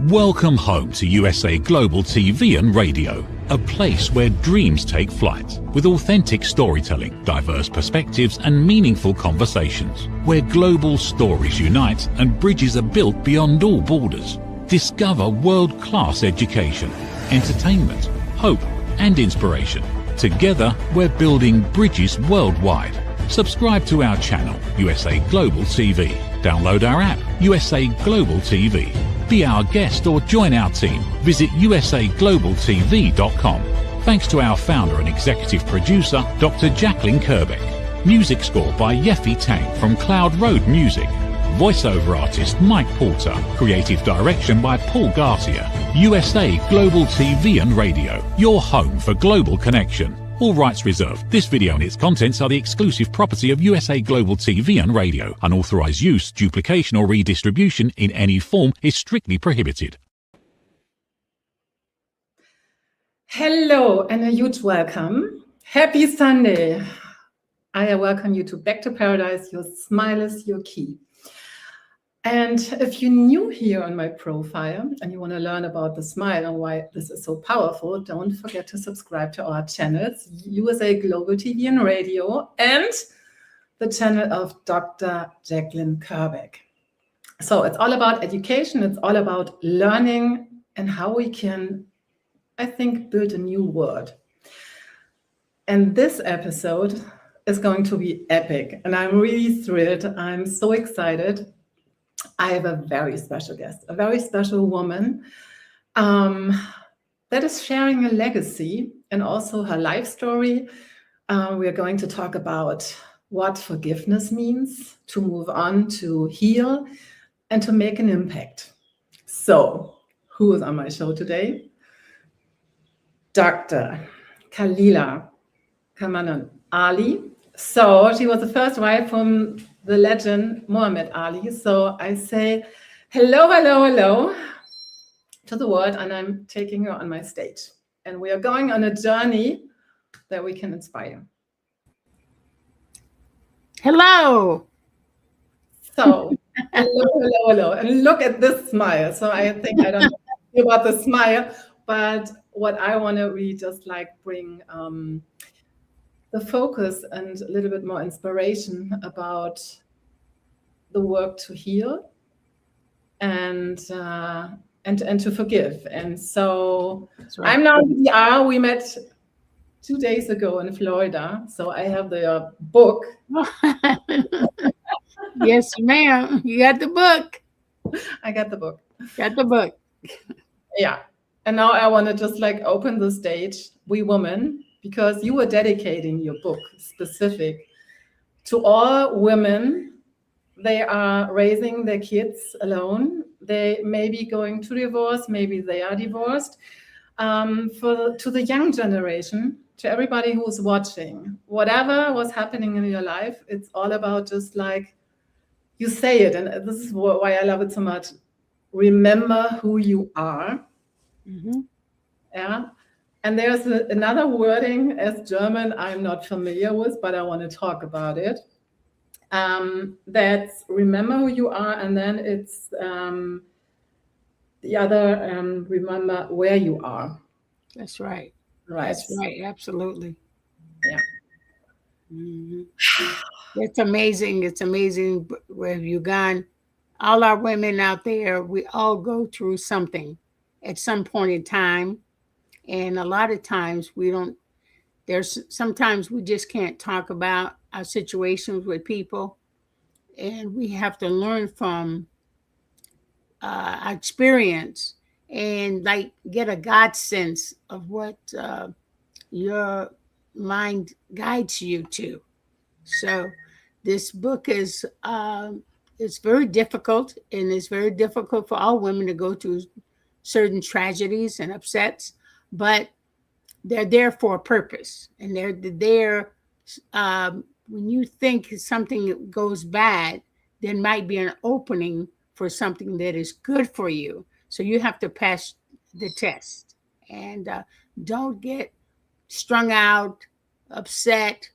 Welcome home to USA Global TV and Radio, a place where dreams take flight, with authentic storytelling, diverse perspectives and meaningful conversations, where global stories unite and bridges are built beyond all borders. Discover world-class education, entertainment, hope and inspiration. Together, we're building bridges worldwide. Subscribe to our channel, USA Global TV. Download our app, USA Global TV. Be our guest or join our team. Visit usaglobaltv.com. Thanks to our founder and executive producer, Dr. Jacqueline Kerbeck. Music score by Yeffy Tang from Cloud Road Music. Voiceover artist Mike Porter. Creative direction by Paul Garcia. USA Global TV and Radio. Your home for global connection. All rights reserved. This video and its contents are the exclusive property of USA Global TV and Radio. Unauthorized use, duplication or redistribution in any form is strictly prohibited. Hello and a huge welcome. Happy Sunday. I welcome you to Back to Paradise. Your smile is your key. And if you're new here on my profile and you want to learn about the smile and why this is so powerful, don't forget to subscribe to our channels, USA Global TV and Radio, and the channel of Dr. Jacqueline Kerbeck. So it's all about education. It's all about learning and how we can, I think, build a new world. And this episode is going to be epic. And I'm really thrilled. I'm so excited. I have a very special guest, a very special woman that is sharing a legacy and also her life story. We are going to talk about what forgiveness means, to move on, to heal, and to make an impact. So, who is on my show today? Dr. Khalilah Camacho Ali. So, she was the first wife from the legend Muhammad Ali. So I say hello, hello, hello to the world, and I'm taking her on my stage. And we are going on a journey that we can inspire. Hello. So, hello, hello, hello. And look at this smile. So I think I don't know about the smile, but what I want to really just like bring the focus and a little bit more inspiration about the work to heal and to forgive. And so right. I'm now in DR. We met 2 days ago in Florida. So I have the book. Yes, ma'am. You got the book. I got the book. Got the book. Yeah. And now I want to just like open the stage, we women, because you were dedicating your book specific to all women. They are raising their kids alone. They may be going to divorce, maybe they are divorced. To the young generation, to everybody who's watching, whatever was happening in your life, it's all about just like, you say it, and this is why I love it so much. Remember who you are. Mm-hmm. Yeah. And there's another wording as German I'm not familiar with, but I want to talk about it. That's remember who you are, and then it's the other, remember where you are. That's right. Right. That's right. Absolutely. Yeah. Mm-hmm. It's amazing. It's amazing where have you gone. All our women out there, we all go through something at some point in time. And a lot of times sometimes we just can't talk about our situations with people. And we have to learn from our experience and like get a God sense of what your mind guides you to. So this book is it's very difficult, and it's very difficult for all women to go through certain tragedies and upsets, but they're there for a purpose, and they're there. When you think something goes bad, there might be an opening for something that is good for you. So you have to pass the test, and don't get strung out, upset,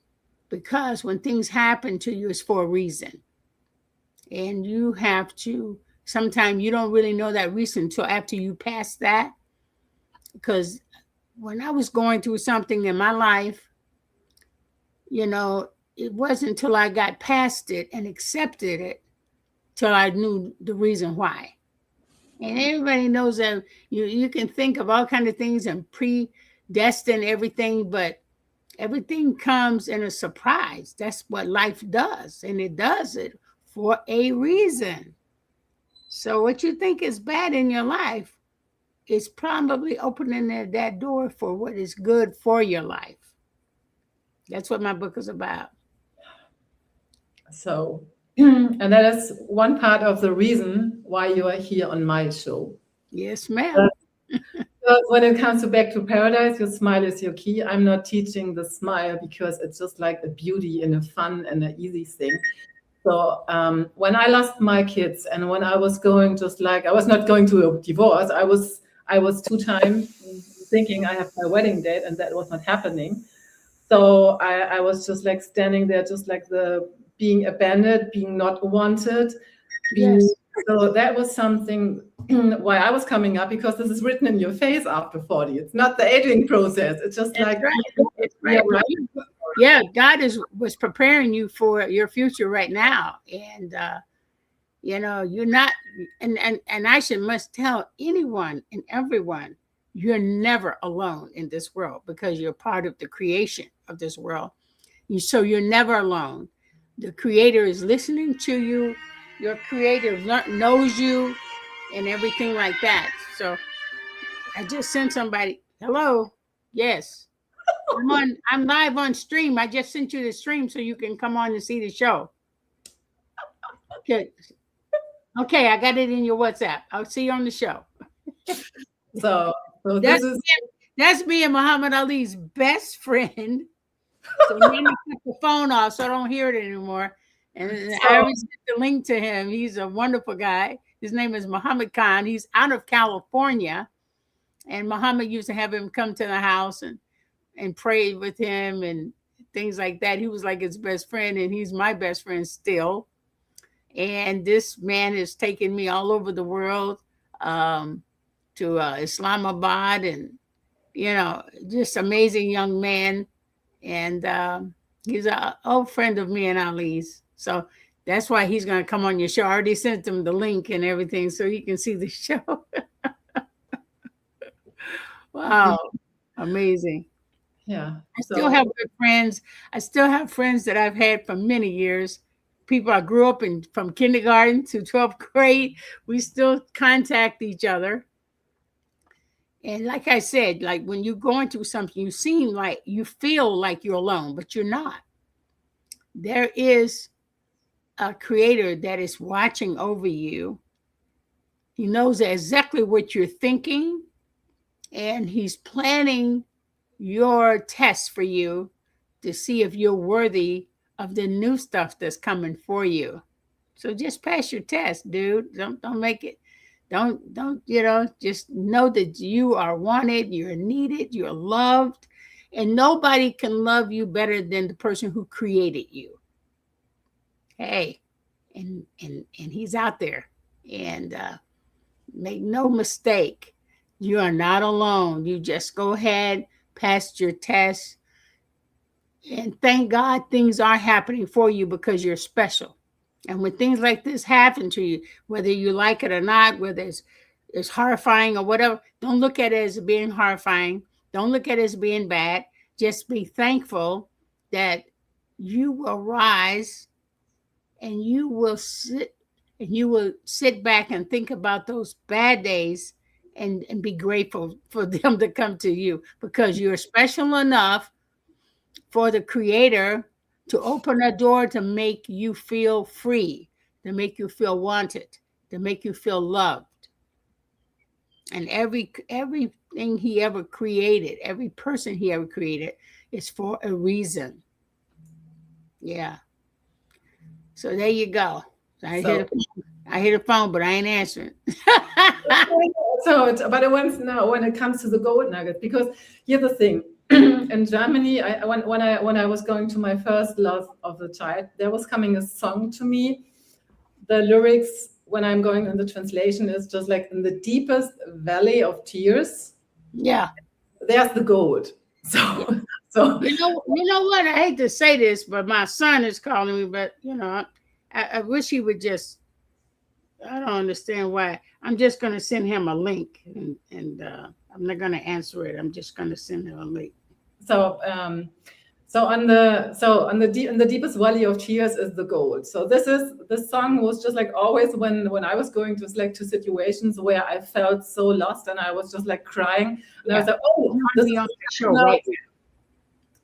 because when things happen to you, it's for a reason. And you have to sometimes you don't really know that reason until after you pass that. Because when I was going through something in my life, you know, it wasn't until I got past it and accepted it till I knew the reason why. And everybody knows that you can think of all kinds of things and predestine everything, but everything comes in a surprise. That's what life does. And it does it for a reason. So what you think is bad in your life is probably opening that door for what is good for your life. That's what my book is about. So, and that is one part of the reason why you are here on my show. Yes, ma'am. When it comes to Back to Paradise, your smile is your key. I'm not teaching the smile because it's just like a beauty and a fun and an easy thing. So when I lost my kids and when I was going I was not going to a divorce, I was 2 times thinking I have my wedding date and that was not happening. So I was just like standing there, just like being abandoned, being not wanted. So that was something why I was coming up, because this is written in your face after 40. It's not the aging process. It's just That's right. It's right. Yeah, God was preparing you for your future right now. And, you know, you're not, and I must tell anyone and everyone, you're never alone in this world because you're part of the creation of this world. So you're never alone. The Creator is listening to you. Your Creator knows you and everything like that. So I just sent somebody, hello, yes. I'm live on stream. I just sent you the stream so you can come on and see the show. Okay, I got it in your WhatsApp. I'll see you on the show. So that's me and Muhammad Ali's best friend. So he took the phone off, so I don't hear it anymore. And I already sent the link to him. He's a wonderful guy. His name is Muhammad Khan. He's out of California. And Muhammad used to have him come to the house and pray with him and things like that. He was like his best friend, and he's my best friend still. And this man has taken me all over the world, to Islamabad, and, you know, just amazing young man. And he's an old friend of me and Ali's. So that's why he's going to come on your show. I already sent him the link and everything so he can see the show. Wow. Amazing. Yeah. I still have good friends. I still have friends that I've had for many years. People I grew up in from kindergarten to 12th grade. We still contact each other. And like I said, like when you're going through something, you feel like you're alone, but you're not. There is a Creator that is watching over you. He knows exactly what you're thinking, and he's planning your test for you to see if you're worthy of the new stuff that's coming for you. So just pass your test, dude. Don't make it. Don't, you know, just know that you are wanted, you're needed, you're loved, and nobody can love you better than the person who created you. Hey, and he's out there. And make no mistake, you are not alone. You just go ahead, pass your test, and thank God things are happening for you because you're special. And when things like this happen to you, whether you like it or not, whether it's horrifying or whatever, don't look at it as being horrifying. Don't look at it as being bad. Just be thankful that you will rise and you will sit back and think about those bad days and be grateful for them to come to you, because you're special enough for the Creator to open a door to make you feel free, to make you feel wanted, to make you feel loved. And everything he ever created, every person he ever created is for a reason. Yeah. So there you go. I hit a phone, but I ain't answering. When it comes to the gold nugget, because here's the thing. In Germany, when I was going to my first loss of the child, there was coming a song to me. The lyrics when I'm going in the translation, is just like in the deepest valley of tears. Yeah. There's the gold. So, Yeah. so you know what? I hate to say this, but my son is calling me. But I wish he would just. I don't understand why. I'm just going to send him a link, and I'm not going to answer it. I'm just going to send him a link. So, in the deepest valley of tears is the gold. So this song was just like always when I was going to like to situations where I felt so lost and I was just like crying. And I was like, oh,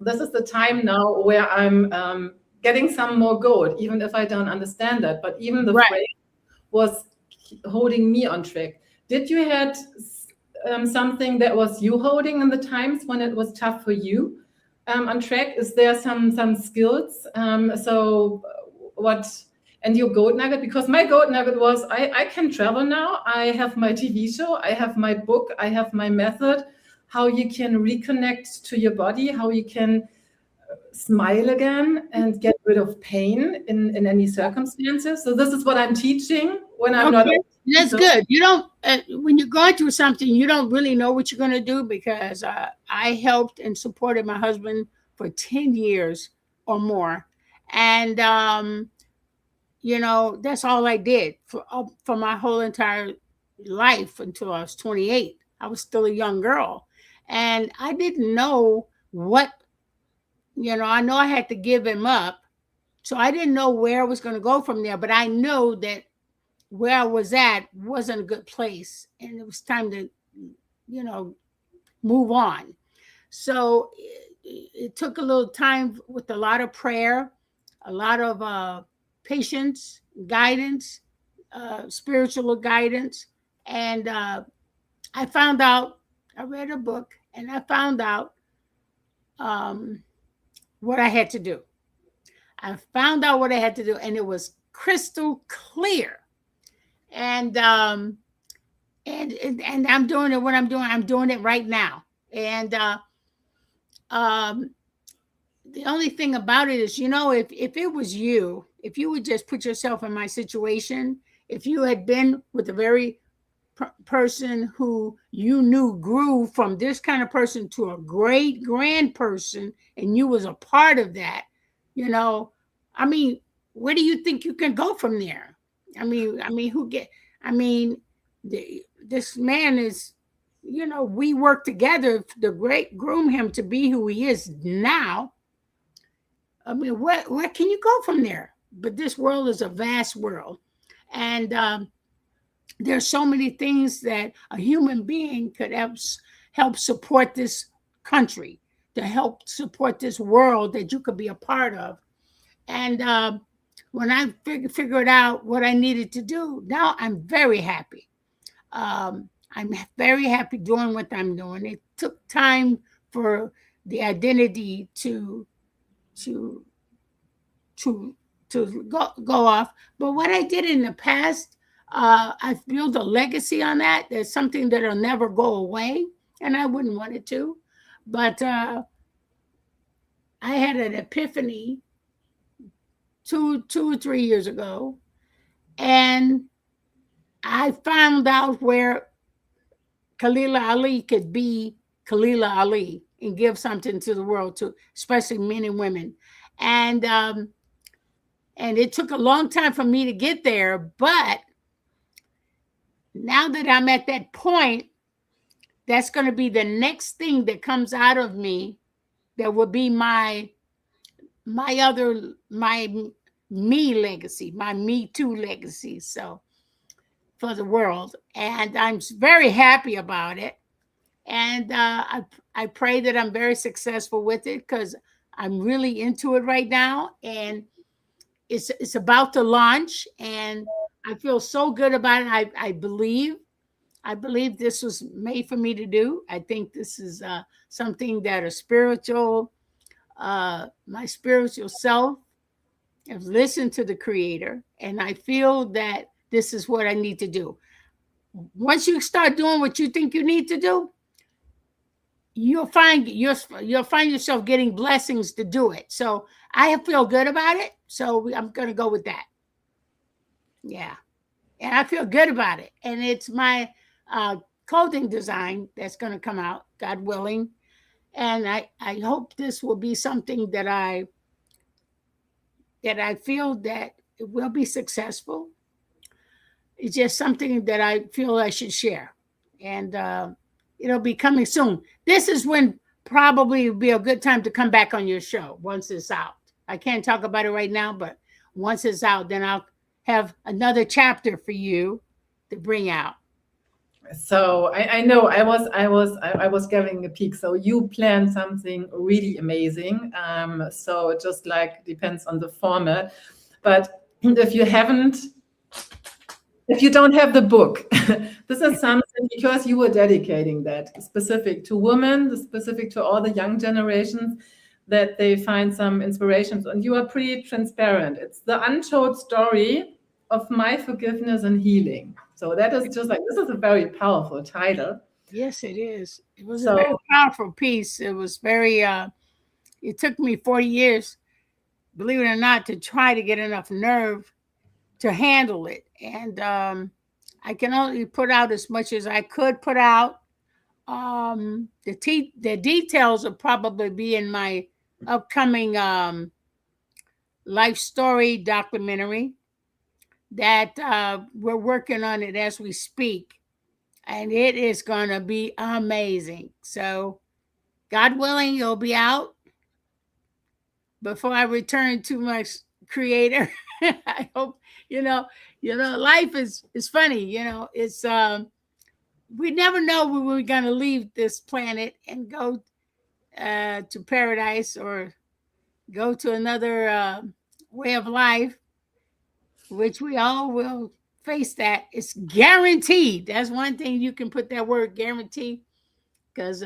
this is the time now where I'm getting some more gold, even if I don't understand that. But even the phrase was holding me on track. Did you had something that was you holding in the times when it was tough for you on track? Is there some skills? So what? And your gold nugget? Because my gold nugget was I can travel now. I have my TV show. I have my book. I have my method. How you can reconnect to your body. How you can smile again and get rid of pain in any circumstances. So this is what I'm teaching when I'm not. That's good. You don't when you're going through something, you don't really know what you're going to do, because I helped and supported my husband for 10 years or more, and that's all I did for my whole entire life until I was 28. I was still a young girl, and I didn't know what. I know I had to give him up. So I didn't know where I was going to go from there, but I know that where I was at wasn't a good place. And it was time to, move on. So it took a little time with a lot of prayer, a lot of patience, guidance, spiritual guidance. And I read a book and I found out what I had to do. I found out what I had to do, and it was crystal clear. And I'm doing it. What I'm doing it right now. And the only thing about it is, if it was you, if you would just put yourself in my situation, if you had been with a very person who you knew grew from this kind of person to a great grand person, and you was a part of that, where do you think you can go from there? This man is, we work together to groom him to be who he is now. Where can you go from there? But this world is a vast world, and there's so many things that a human being could help support this country, to help support this world that you could be a part of. And when I figured out what I needed to do, now I'm very happy. I'm very happy doing what I'm doing. It took time for the identity to go off. But what I did in the past, I've built a legacy on that. There's something that'll never go away, and I wouldn't want it to. But I had an epiphany 2 or 3 years ago, and I found out where Khalilah Ali could be Khalilah Ali and give something to the world, to especially men and women. And it took a long time for me to get there, but now that I'm at that point, that's going to be the next thing that comes out of me that will be my me legacy, my Me Too legacy. So for the world, and I'm very happy about it. And I pray that I'm very successful with it, because I'm really into it right now, and it's about to launch, and I feel so good about it. I believe this was made for me to do. I think this is something that my spiritual self have listened to the Creator, and I feel that this is what I need to do. Once you start doing what you think you need to do, you'll find yourself getting blessings to do it. So I feel good about it. So I'm going to go with that. Yeah. and I feel good about it. And it's my clothing design that's going to come out, God willing. And I hope this will be something that I feel that it will be successful. It's just something that I feel I should share. And it'll be coming soon. This is when probably will be a good time to come back on your show once it's out. I can't talk about it right now, but once it's out, then I'll have another chapter for you to bring out. So I know I was giving a peek. So you plan something really amazing. So it just like depends on the format. But if you don't have the book, this is something because you were dedicating that specific to women, specific to all the young generations, that they find some inspirations. And you are pretty transparent. It's the untold story of my forgiveness and healing. So that is just like, this is a very powerful title. Yes, it is. It was a very powerful piece. It was very, it took me 40 years, believe it or not, to try to get enough nerve to handle it. And I can only put out as much as I could put out. The details will probably be in my upcoming life story documentary that we're working on it as we speak. And it is going to be amazing. So God willing, it'll be out before I return to my creator. I hope, life is funny. It's, we never know when we're going to leave this planet and go to paradise or go to another way of life, which we all will face. That it's guaranteed. That's one thing you can put that word guarantee, because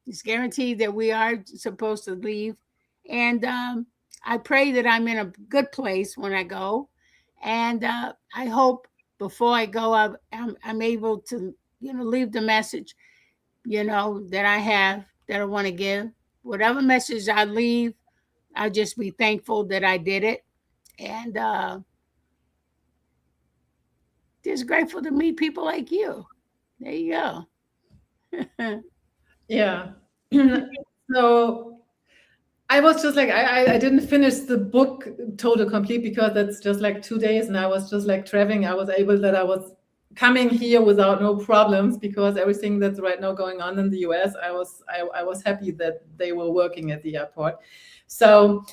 it's guaranteed that we are supposed to leave. And I pray that I'm in a good place when I go. And I hope before I go, I'm able to, leave the message, that I have, that I want to give. Whatever message I leave, I'll just be thankful that I did it. And just grateful to meet people like you. There you go. Yeah. So I was just like, I didn't finish the book total complete because that's just like 2 days, and I was just like traveling. I was coming here without no problems, because everything that's right now going on in the US, I was happy that they were working at the airport. So,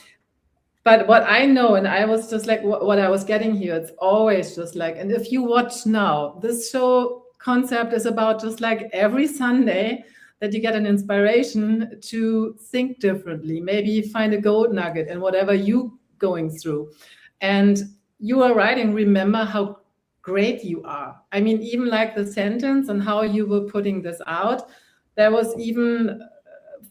but what I know, and I was just like, what I was getting here, it's always just like, and if you watch now, this show concept is about just like every Sunday that you get an inspiration to think differently, maybe find a gold nugget in whatever you going through. And you are writing, remember how great you are. I mean, even like the sentence and how you were putting this out, there was even,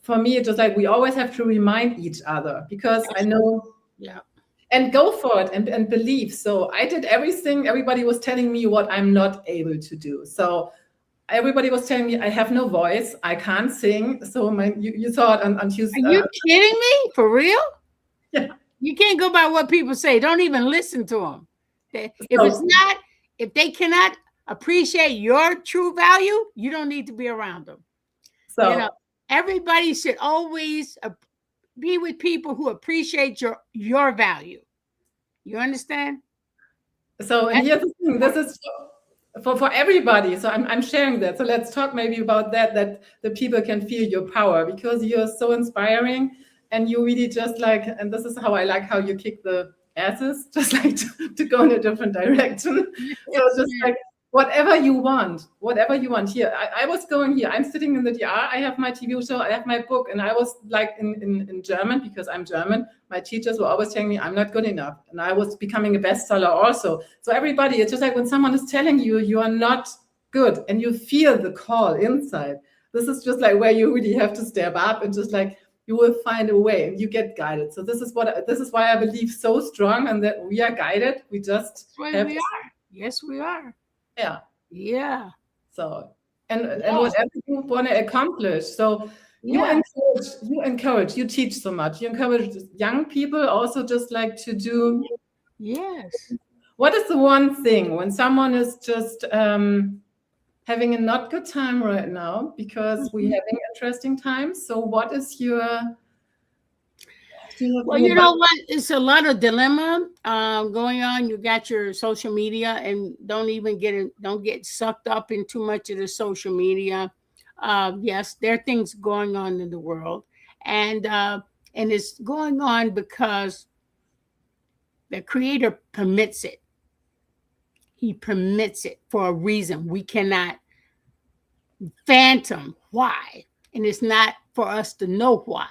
for me, it was like, we always have to remind each other, because I know, yeah, and go for it and believe. So I did everything. Everybody was telling me what I'm not able to do. So everybody was telling me I have no voice, I can't sing. So you thought on Tuesday. Are you kidding me? For real? Yeah. You can't go by what people say. Don't even listen to them. If they cannot appreciate your true value, you don't need to be around them. So everybody should always be with people who appreciate your value. You understand? So, and here's the thing, this is for everybody. So I'm sharing that. So let's talk maybe about that the people can feel your power, because you're so inspiring, and you really just like, and this is how I like how you kick the asses, just like to go in a different direction. So just like whatever you want here. I was going here, I'm sitting in the DR, I have my TV show, I have my book, and I was like in German, because I'm German. My teachers were always telling me I'm not good enough, and I was becoming a bestseller also. So everybody, it's just like when someone is telling you you are not good, and you feel the call inside, this is just like where you really have to step up, and just like you will find a way, and you get guided. So this is why I believe so strong, and that we are guided. We just have, we are. Yes, we are. Yeah. Yeah. So and whatever you want to accomplish. So you encourage, you teach so much. You encourage young people also just like to do what is the one thing when someone is just having a not good time right now, because we're having interesting times? So what is your... Well, you know what? It's a lot of dilemma going on. You got your social media, and don't get sucked up in too much of the social media. Yes, there are things going on in the world, and it's going on because the Creator permits it. He permits it for a reason. We cannot fathom why, and it's not for us to know why.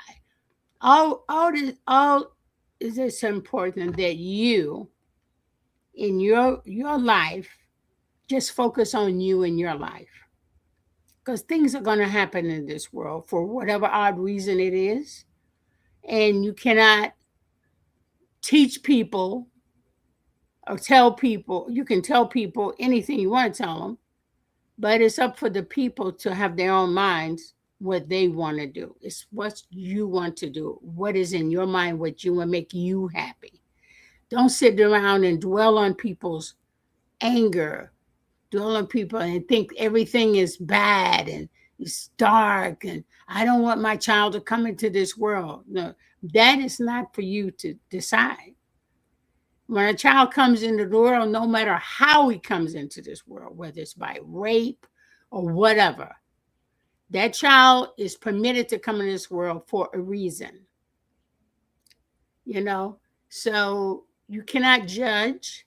All is this important that you, in your life, just focus on you in your life, because things are going to happen in this world for whatever odd reason it is, and you cannot teach people or tell people. You can tell people anything you want to tell them, but it's up for the people to have their own minds what they want to do. It's what you want to do, what is in your mind, what you want to make you happy. Don't sit around and dwell on people's anger, dwell on people and think everything is bad and it's dark and I don't want my child to come into this world. No, that is not for you to decide. When a child comes into the world, no matter how he comes into this world, whether it's by rape or whatever, that child is permitted to come in this world for a reason. You know, so you cannot judge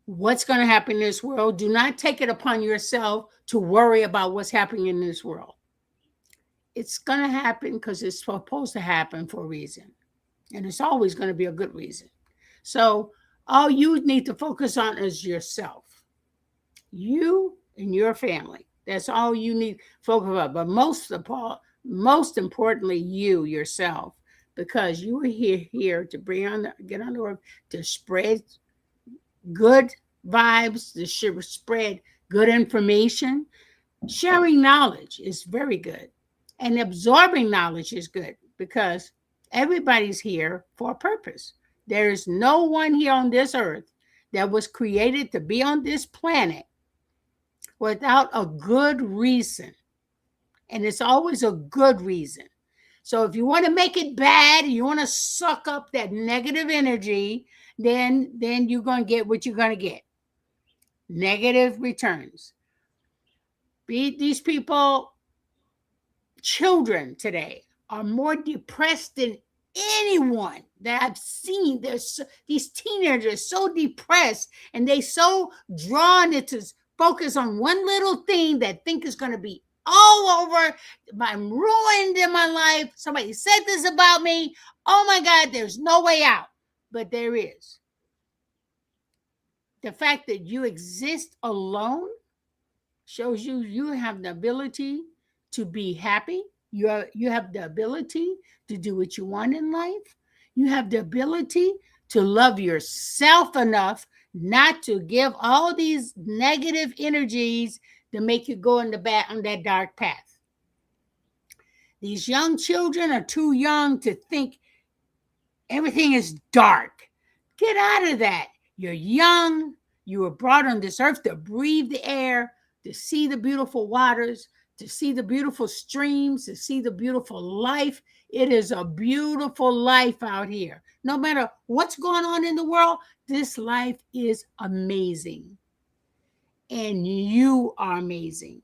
what's going to happen in this world. Do not take it upon yourself to worry about what's happening in this world. It's going to happen because it's supposed to happen for a reason. And it's always going to be a good reason. So all you need to focus on is yourself. You and your family. That's all you need to focus on. But most importantly, you yourself, because you are here to get on the earth, to spread good vibes, to spread good information. Sharing knowledge is very good. And absorbing knowledge is good, because everybody's here for a purpose. There is no one here on this earth that was created to be on this planet without a good reason. And it's always a good reason. So if you want to make it bad, you want to suck up that negative energy, then you're going to get what you're going to get. Negative returns. These people, children today, are more depressed than anyone that I've seen. These teenagers are so depressed, and they so drawn into focus on one little thing that think is going to be all over. I'm ruined in my life. Somebody said this about me. Oh my God, there's no way out. But there is. The fact that you exist alone shows you have the ability to be happy. You have the ability to do what you want in life. You have the ability to love yourself enough not to give all these negative energies to make you go on that dark path. These young children are too young to think everything is dark. Get out of that. You're young. You were brought on this earth to breathe the air, to see the beautiful waters, to see the beautiful streams, to see the beautiful life. It is a beautiful life out here. No matter what's going on in the world, this life is amazing. And you are amazing.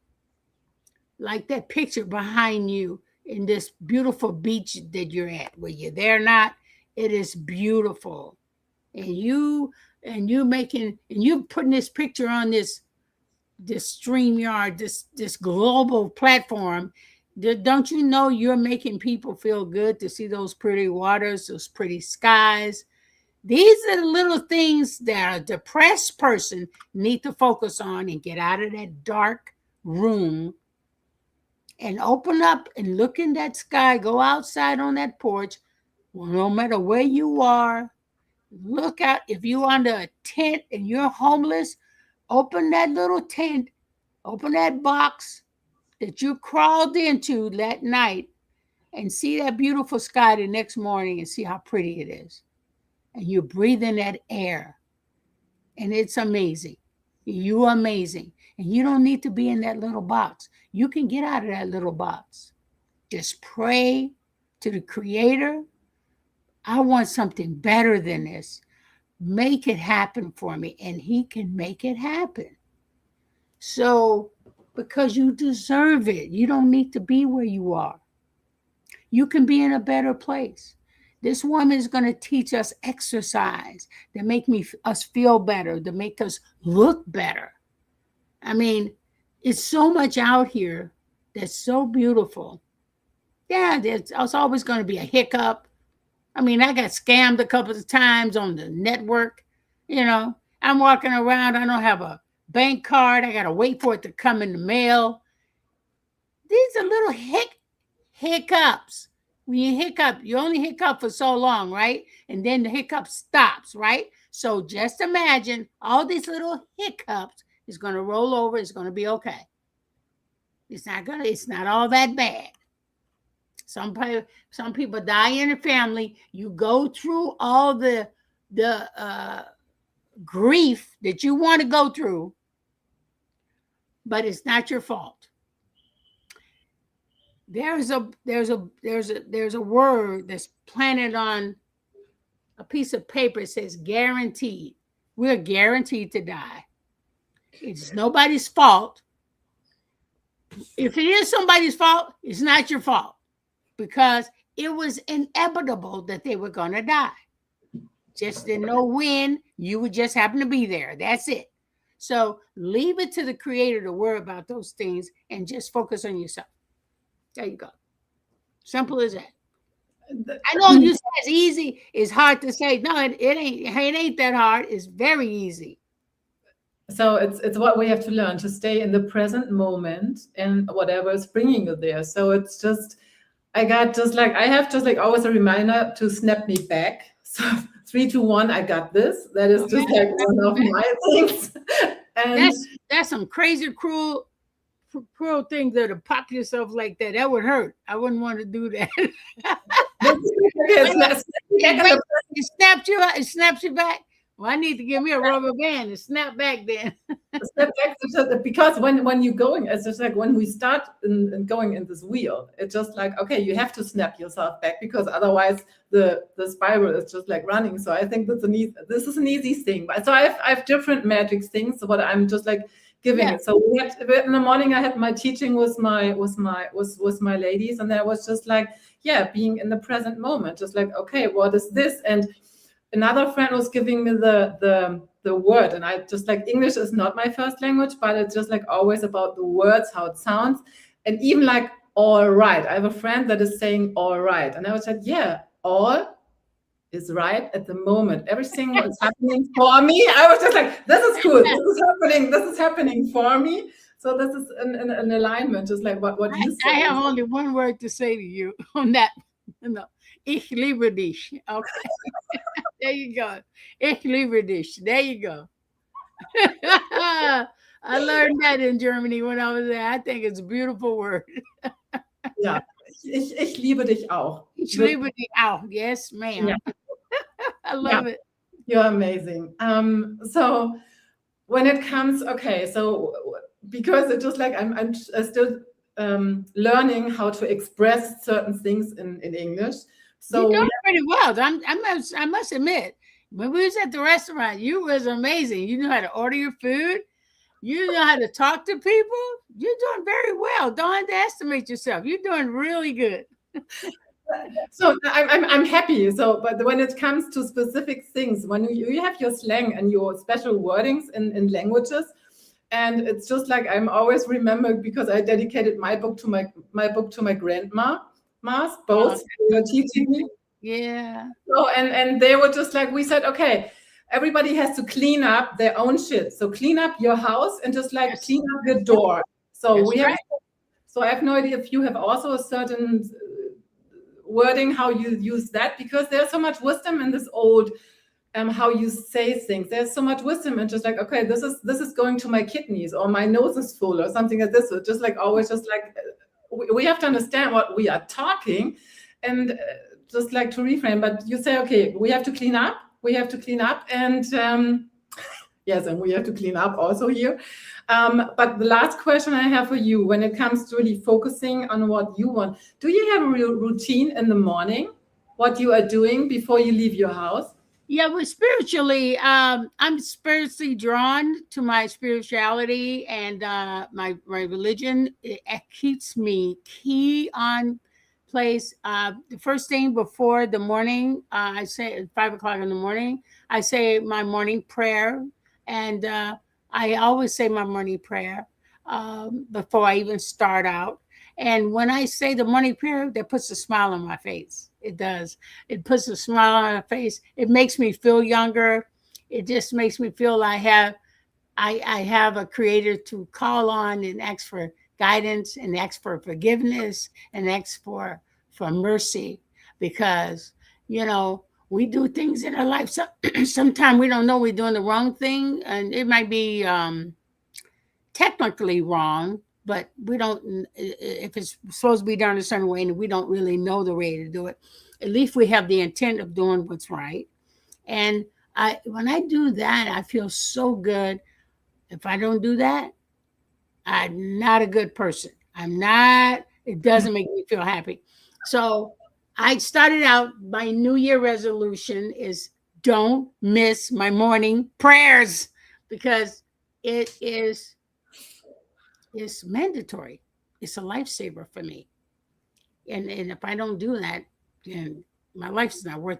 Like that picture behind you in this beautiful beach that you're at, where you're there not, it is beautiful. And you're putting this picture on this StreamYard, this global platform. Don't you know you're making people feel good to see those pretty waters, those pretty skies? These are the little things that a depressed person need to focus on and get out of that dark room and open up and look in that sky. Go outside on that porch. Well, no matter where you are, look out. If you're under a tent and you're homeless, open that little tent, open that box that you crawled into that night and see that beautiful sky the next morning and see how pretty it is. And you're breathing that air. and it's amazing. You are amazing. And you don't need to be in that little box. You can get out of that little box. Just pray to the Creator. I want something better than this. Make it happen for me. And He can make it happen. So, because you deserve it. You don't need to be where you are. You can be in a better place. This woman is going to teach us exercise that make us feel better, to make us look better. I mean, it's so much out here that's so beautiful. Yeah, there's always going to be a hiccup. I mean, I got scammed a couple of times on the network. You know, I'm walking around. I don't have a bank card. I got to wait for it to come in the mail. These are little hiccups. When you hiccup, you only hiccup for so long, right? And then the hiccup stops, right? So just imagine all these little hiccups is going to roll over. It's going to be okay. It's not all that bad. Some people die in the family. You go through all the grief that you want to go through, but it's not your fault. There's a word that's planted on a piece of paper. It says guaranteed. We're guaranteed to die. It's nobody's fault. If it is somebody's fault, it's not your fault, because it was inevitable that they were going to die. Just didn't know when. You would just happen to be there. That's it. So leave it to the Creator to worry about those things and just focus on yourself. There you go. Simple as that. I know you say it's easy. It's hard to say. No, it ain't that hard. It's very easy. So it's what we have to learn, to stay in the present moment and whatever is bringing you there. So it's just, I have always a reminder to snap me back. So 3, 2, 1, I got this. That is just like one of my things. And that's some crazy cruel thing to pop yourself like that. That would hurt. I wouldn't want to do that. It snaps you back. Well, I need to give me a rubber band and snap back then. Snap back, because when you're going, it's just like when we start going in this wheel, it's just like, okay, you have to snap yourself back, because otherwise the spiral is just like running. So I think this is an easy thing. But so I have different magic things. So what I'm just like giving it. So in the morning I had my teaching with my ladies, and that was just like, being in the present moment, just like, okay, what is this? And another friend was giving me the word, and I just like, English is not my first language, but it's just like always about the words, how it sounds, and even like all right. I have a friend that is saying all right, and I was like, all is right at the moment. Everything was happening for me. I was just like, this is cool. This is happening for me. So this is an alignment, just like what you said. I have only one word to say to you on that. No. Ich liebe dich. Okay. There you go. Ich liebe dich. There you go. I learned that in Germany when I was there. I think it's a beautiful word. Yeah. Ich liebe dich auch. Ich liebe dich auch. Yes, ma'am. Yeah. I love it. You're amazing. So when it comes, so because it's just like I'm still learning how to express certain things in English. So you done pretty well. I must admit, when we was at the restaurant, you was amazing. You know how to order your food. You know how to talk to people. You're doing very well. Don't underestimate yourself. You're doing really good. So I'm happy. So, but when it comes to specific things, when you have your slang and your special wordings in languages, and it's just like, I'm always remembered because I dedicated my book to my grandma. Both were teaching me. Yeah. So and they were just like, we said, okay, everybody has to clean up their own shit. So clean up your house and just like clean up your door. So So I have no idea if you have also a certain wording how you use that, because there's so much wisdom in this old how you say things. There's so much wisdom and just like, okay, this is going to my kidneys, or my nose is full, or something like this. So just like always, just like we have to understand what we are talking, and just like to reframe. But you say, okay, we have to clean up, and Yes, and we have to clean up also here. But the last question I have for you, when it comes to really focusing on what you want, do you have a real routine in the morning? What you are doing before you leave your house? Yeah, well, spiritually, I'm spiritually drawn to my spirituality and my religion. It keeps me key on place. The first thing before the morning, I say at 5 o'clock in the morning, I say my morning prayer, and I always say my morning prayer before I even start out. And when I say the morning prayer, that puts a smile on my face. It does. It puts a smile on my face. It makes me feel younger. It just makes me feel I have a creator to call on and ask for guidance and ask for forgiveness and ask for mercy, because we do things in our life. So, sometimes we don't know we're doing the wrong thing, and it might be technically wrong, but we don't, if it's supposed to be done a certain way and we don't really know the way to do it, at least we have the intent of doing what's right. And when I do that, I feel so good. If I don't do that, I'm not a good person. It doesn't make me feel happy. So I started out, my New Year resolution is don't miss my morning prayers, because it's mandatory. It's a lifesaver for me. And if I don't do that, then my life's not worth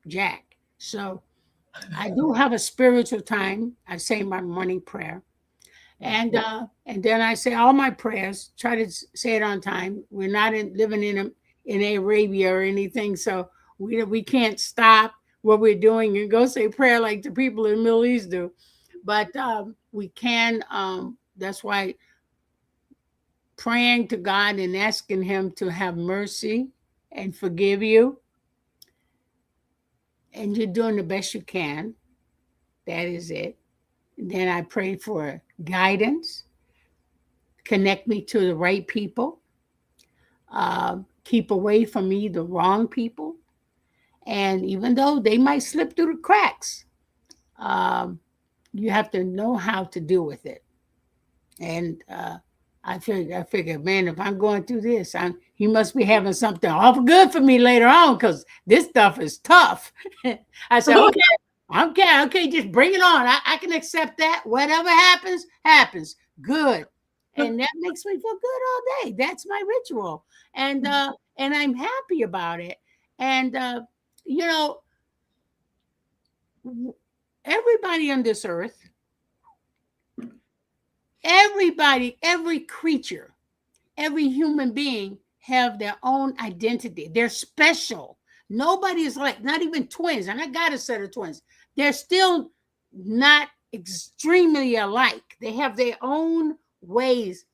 jack. So I do have a spiritual time. I say my morning prayer. And then I say all my prayers, try to say it on time. We're not living in Arabia or anything, so we can't stop what we're doing and go say prayer like the people in the Middle East do. But we can, that's why praying to God and asking him to have mercy and forgive you, and you're doing the best you can. That is it. And then I pray for guidance, connect me to the right people, keep away from me the wrong people. And even though they might slip through the cracks, you have to know how to deal with it. And I figured, man, if I'm going through this, he must be having something awful good for me later on, because this stuff is tough. I said, okay, just bring it on. I can accept that. Whatever happens, happens. Good. And that makes me feel good all day. That's my ritual. And I'm happy about it. And, everybody on this earth, everybody, every creature, every human being have their own identity. They're special. Nobody is like, not even twins. And I got a set of twins. They're still not extremely alike. They have their own ways.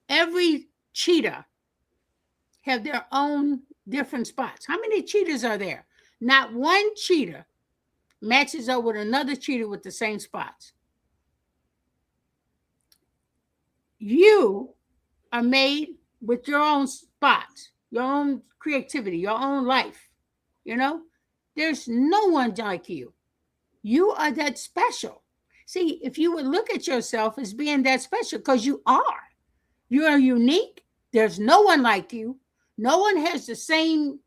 Every cheetah have their own different spots. How many cheetahs are there? Not one cheetah matches up with another cheetah with the same spots. You are made with your own spots, your own creativity, your own life. There's no one like you. You are that special. See, if you would look at yourself as being that special, because you are unique. There's no one like you. No one has the same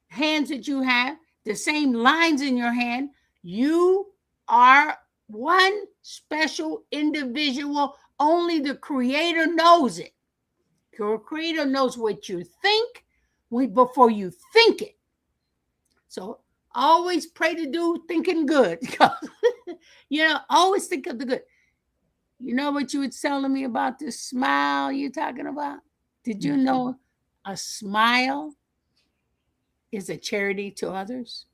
hands that you have, the same lines in your hand. You are one special individual. Only the Creator knows it. Your Creator knows what you think before you think it. So always pray to do thinking good. Always think of the good. You know what you were telling me about this smile you're talking about? Did you know a smile is a charity to others?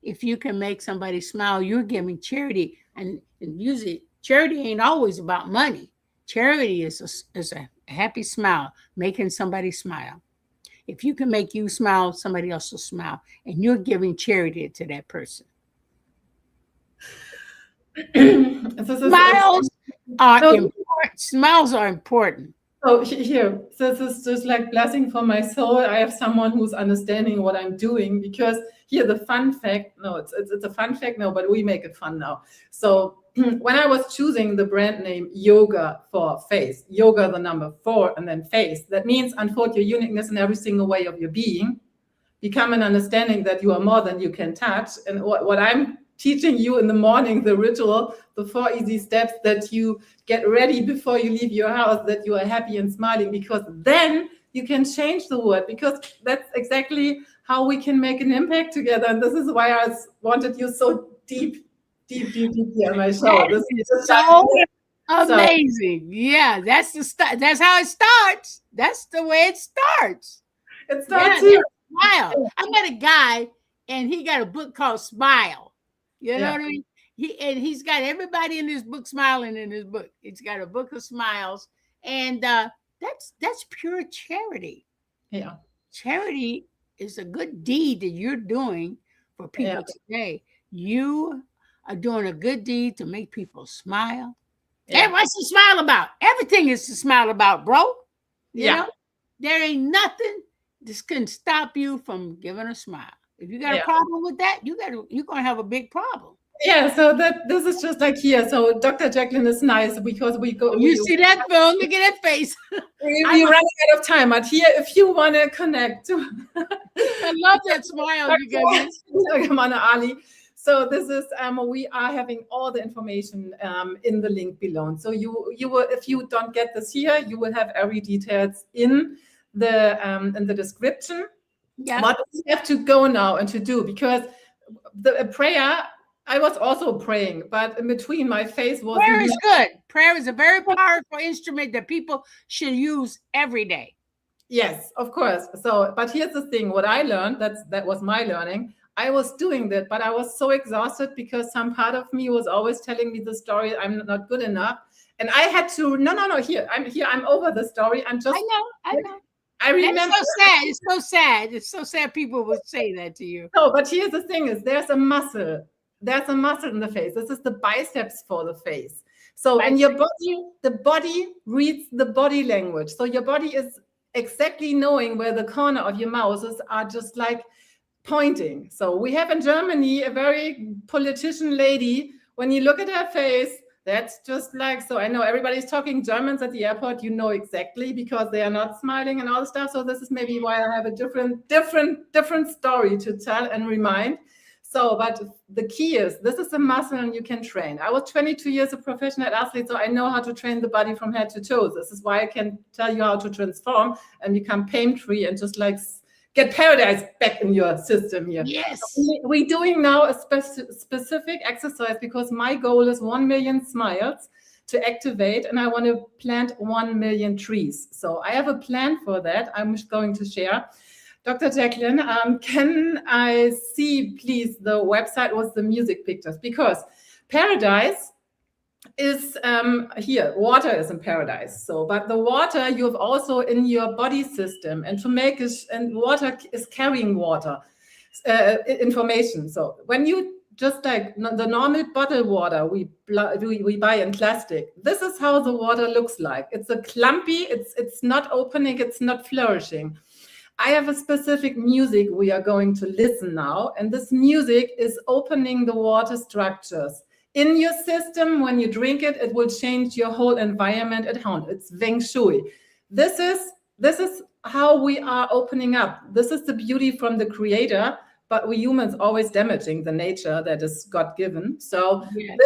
If you can make somebody smile, you're giving charity. And usually charity ain't always about money. Charity is a happy smile, making somebody smile. If you can make you smile, somebody else will smile. And you're giving charity to that person. Smiles are important. Smiles are important. So here, this is just like blessing for my soul. I have someone who's understanding what I'm doing, because here the fun fact, no, it's a fun fact, no, but we make it fun now. So when I was choosing the brand name Yoga for face, yoga the number 4 and then face, that means unfold your uniqueness in every single way of your being, become an understanding that you are more than you can touch. And what I'm teaching you in the morning, the ritual, the 4 easy steps that you get ready before you leave your house, that you are happy and smiling, because then you can change the world, because that's exactly how we can make an impact together. And this is why I wanted you so deep on my show. This is so amazing. Yeah, that's the start. That's how it starts. That's the way it starts. It starts here. Smile. I met a guy, and he got a book called Smile. You know what I mean? He's got everybody in his book smiling in his book. He's got a book of smiles, and that's pure charity. Yeah, charity is a good deed that you're doing for people today. You are doing a good deed to make people smile. And what's to smile about? Everything is to smile about, bro. You know? There ain't nothing that can stop you from giving a smile. If you got a problem with that, you're gonna have a big problem. Yeah, so this is just like here. So Dr. Jacqueline is nice because we go. You see that phone? Look at that face. We run out of time, but here, if you want to connect, I love that smile you got. Khalilah Ali. So this is we are having all the information in the link below. So you will, if you don't get this here, you will have every details in the description. Yeah. But we have to go now and to do, because the prayer. I was also praying, but in between my face was. Prayer is good. Prayer is a very powerful instrument that people should use every day. Yes, of course. So, but here's the thing: what I learned, that was my learning. I was doing that, but I was so exhausted because some part of me was always telling me the story. I'm not good enough, and I had to. No. Here, I'm over the story. I'm just. I know. I remember. It's so sad. It's so sad. It's so sad people would say that to you. No, but here's the thing: is there's a muscle. There's a muscle in the face. This is the biceps for the face. So in your body, the body reads the body language. So your body is exactly knowing where the corner of your mouth are just like pointing. So we have in Germany a very politician lady. When you look at her face, that's just like, so I know everybody's talking Germans at the airport, you know exactly, because they are not smiling and all the stuff. So this is maybe why I have a different story to tell and remind. So, but the key is, this is a muscle and you can train. I was 22 years a professional athlete, so I know how to train the body from head to toe. This is why I can tell you how to transform and become pain-free and just like get paradise back in your system here. Yes. We're doing now a specific exercise because my goal is 1 million smiles to activate, and I want to plant 1 million trees. So I have a plan for that. I'm just going to share. Dr. Jacqueline, can I see, please, the website with the music pictures? Because paradise is here. Water is in paradise. So, but the water you have also in your body system, and to make it, and water is carrying water information. So when you just like the normal bottled water we buy in plastic, this is how the water looks like. It's a clumpy. It's not opening. It's not flourishing. I have a specific music we are going to listen now, and this music is opening the water structures in your system. When you drink it, it will change your whole environment at home. It's Feng Shui. This is how we are opening up. This is the beauty from the creator, but we humans always damaging the nature that is God-given. So yes.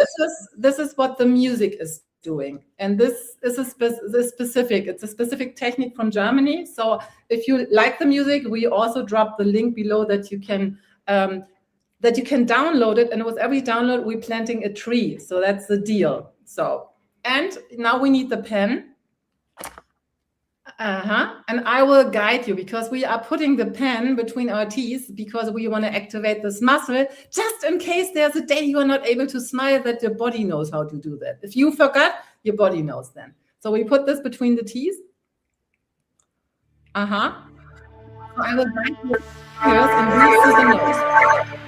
This is what the music is doing, and this is it's a specific technique from Germany. So if you like the music, we also drop the link below that you can download it, and with every download we're planting a tree. So that's the deal. So, and now we need the pen. And I will guide you, because we are putting the pen between our teeth because we want to activate this muscle, just in case there's a day you are not able to smile, that your body knows how to do that. If you forgot, your body knows then. So we put this between the teeth. So I will guide you first and breathe through the nose.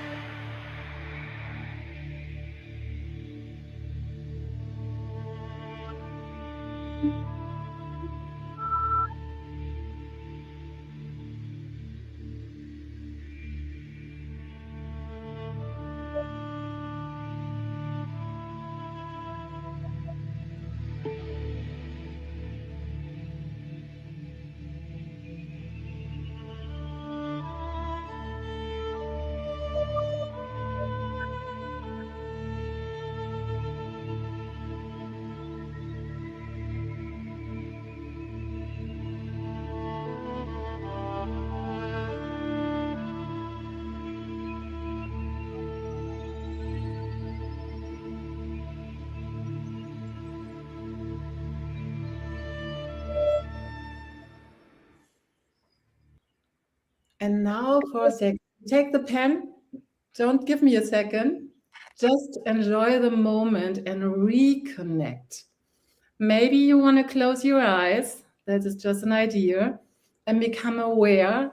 And now for a second, take the pen. Don't give me a second. Just enjoy the moment and reconnect. Maybe you want to close your eyes. That is just an idea. And become aware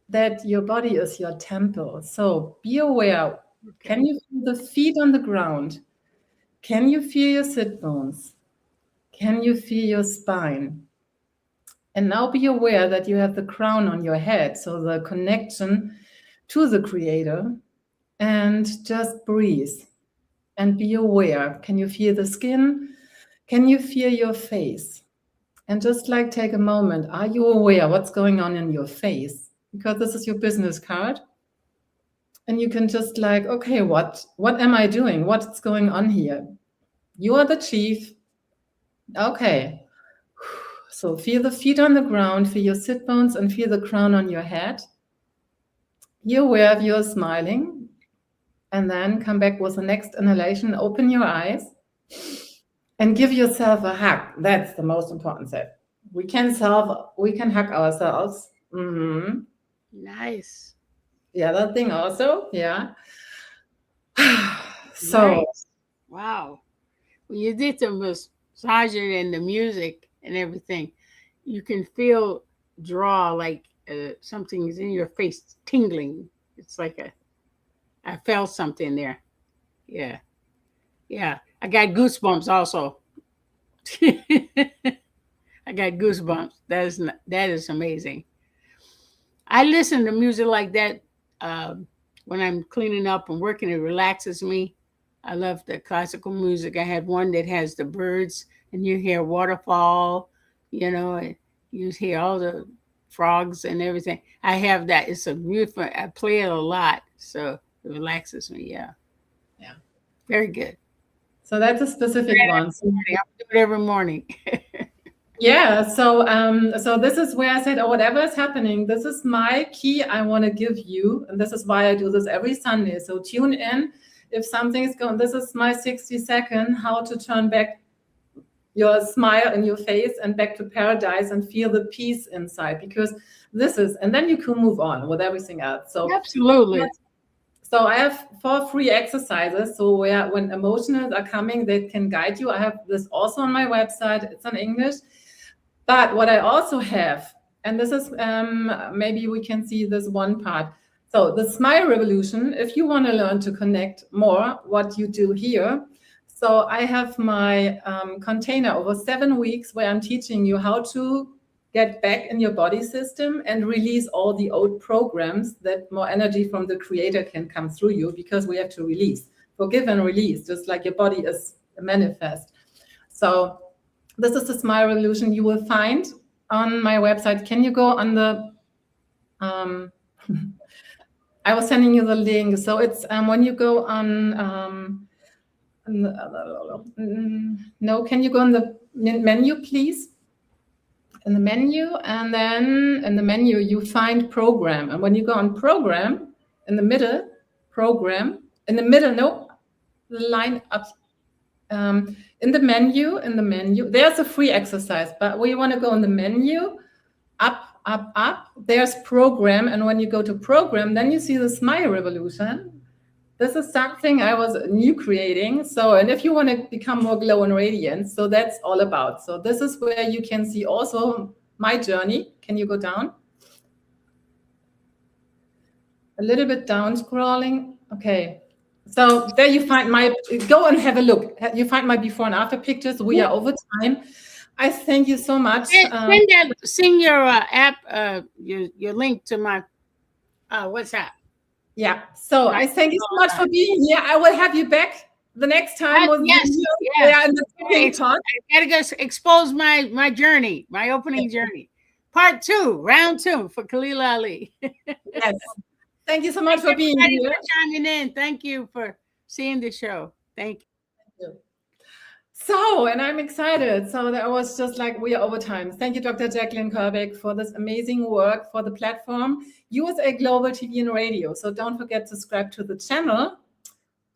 that your body is your temple. So be aware. Okay. Can you feel the feet on the ground? Can you feel your sit bones? Can you feel your spine? And now be aware that you have the crown on your head, so the connection to the Creator. And just breathe and be aware. Can you feel the skin? Can you feel your face? And just like take a moment. Are you aware what's going on in your face? Because this is your business card. And you can just like, okay, what am I doing? What's going on here? You are the chief. Okay. So feel the feet on the ground, feel your sit bones, and feel the crown on your head. Be aware of your smiling. And then come back with the next inhalation. Open your eyes and give yourself a hug. That's the most important step. We can hug ourselves. Mm-hmm. Nice. The other thing also, yeah. So, nice. Wow. When you did the massaging and the music and everything, you can feel draw like something's in your face tingling. It's like I felt something there. Yeah. Yeah. I got goosebumps also. I got goosebumps. That is amazing. I listen to music like that when I'm cleaning up and working. It relaxes me. I love the classical music. I had one that has the birds and you hear waterfall, and you hear all the frogs and everything. I have that. It's a beautiful, I play it a lot. So it relaxes me. Yeah. Yeah. Very good. So that's a specific one. I do it every morning. Yeah. So this is where I said, whatever is happening, this is my key I want to give you. And this is why I do this every Sunday. So tune in. If something is going, this is my 60-second, how to turn back your smile in your face and back to paradise and feel the peace inside, because this is, and then you can move on with everything else. So absolutely. So I have 4 free exercises. So when emotions are coming, they can guide you. I have this also on my website. It's in English. But what I also have, and this is, maybe we can see this one part. So the Smile Revolution, if you want to learn to connect more, what you do here. So I have my container over 7 weeks where I'm teaching you how to get back in your body system and release all the old programs, that more energy from the Creator can come through you, because we have to release, forgive and release, just like your body is a manifest. So this is the Smile Revolution you will find on my website. Can you go on the, I was sending you the link. So it's when you go on, no, can you go on the menu, please? In the menu, and then in the menu you find program, and when you go on program, in the middle, program, in the middle, no, line up, in the menu, there's a free exercise, but we want to go in the menu, up, there's program, and when you go to program, then you see the Smile Revolution. This is something I was new creating. So, and if you want to become more glow and radiant, so that's all about. So this is where you can see also my journey. Can you go down? A little bit down scrolling. Okay. So there you find go and have a look. You find my before and after pictures. We are over time. I thank you so much. Send your app, your link to my WhatsApp. Yeah. So I thank you so much for being here. I will have you back the next time. Yes. Yeah, I gotta go expose my journey, my opening journey. Part 2, round 2 for Khalilah Ali. Yes. Thank you so much for being here. For chiming in. Thank you for seeing the show. Thank you. So, and I'm excited. So that was just like, we are over time. Thank you, Dr. Jacqueline Kerbeck, for this amazing work for the platform, USA Global TV and Radio. So don't forget to subscribe to the channel,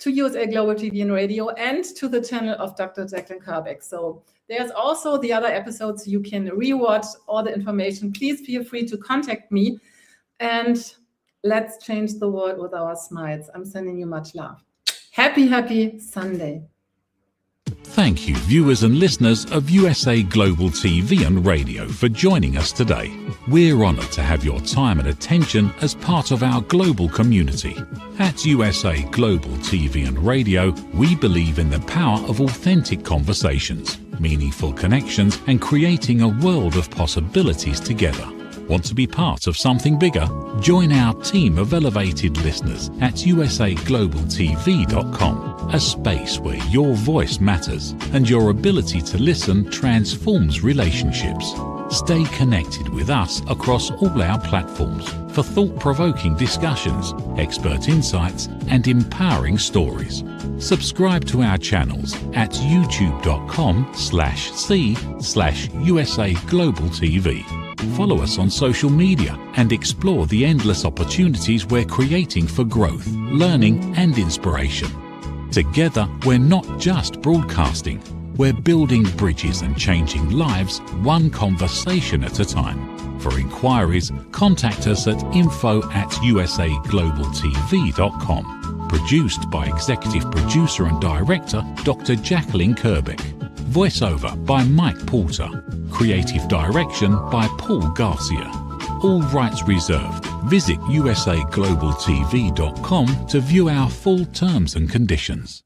to USA Global TV and Radio, and to the channel of Dr. Jacqueline Kerbeck. So there's also the other episodes you can rewatch all the information. Please feel free to contact me. and let's change the world with our smiles. I'm sending you much love. Happy Sunday. Thank you, viewers and listeners of USA Global TV and Radio, for joining us today. We're honoured to have your time and attention as part of our global community. At USA Global TV and Radio, we believe in the power of authentic conversations, meaningful connections, and creating a world of possibilities together. Want to be part of something bigger? Join our team of elevated listeners at usaglobaltv.com, a space where your voice matters and your ability to listen transforms relationships. Stay connected with us across all our platforms for thought-provoking discussions, expert insights, and empowering stories. Subscribe to our channels at youtube.com/c/USA-Global-TV. Follow us on social media and explore the endless opportunities we're creating for growth, learning, and inspiration. Together, we're not just broadcasting, we're building bridges and changing lives one conversation at a time. For inquiries, contact us at info@usaglobaltv.com. Produced by Executive Producer and Director Dr. Jacqueline Kerbeck. Voiceover by Mike Porter. Creative direction by Paul Garcia. All rights reserved. Visit usaglobaltv.com to view our full terms and conditions.